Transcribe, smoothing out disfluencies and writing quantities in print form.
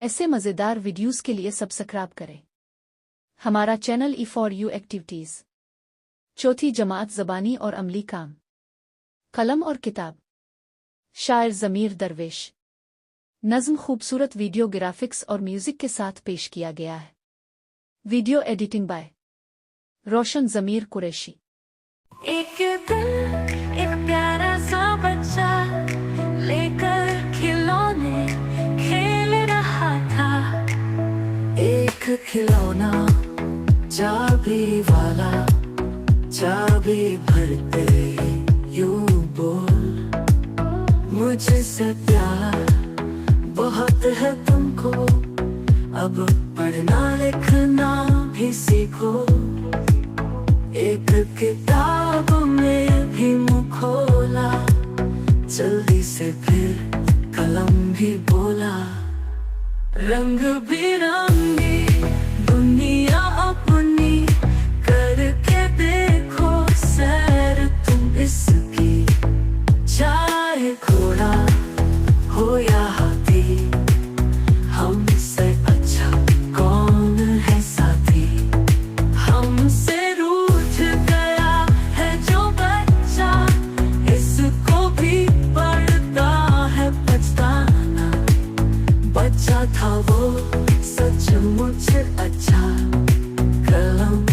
ऐसे मज़ेदार वीडियोस के लिए सब्सक्राइब करें हमारा channel E for you activities. चौथी जमात ज़बानी और अमली काम, कलम और किताब। शायर ज़मीर दरवेश। नज़्म खूबसूरत वीडियो ग्राफिक्स और म्यूज़िक के साथ पेश किया गया है। वीडियो एडिटिंग बाय रोशन ज़मीर कुरैशी। एक दिन एक प्यारा सा बच्चा लेकर खिलौने खेल रहा था। एक खिलौना चाबी वाला, चाबी भरते यूं बोल, मुझसे प्यार बहुत है तुमको, अब पढ़ना लिखना भी सीखो। एक किताब में भी मुँह खोला, जल्दी से फिर कलम भी बोला। रंग बिरंगी दुनिया अपनी करके देखो सैर तुम इसकी। चाहे घोड़ा हो या हाथी, हमसे अच्छा कौन है साथी। हमसे बच्चा था वो सचमुच अच्छा, कलम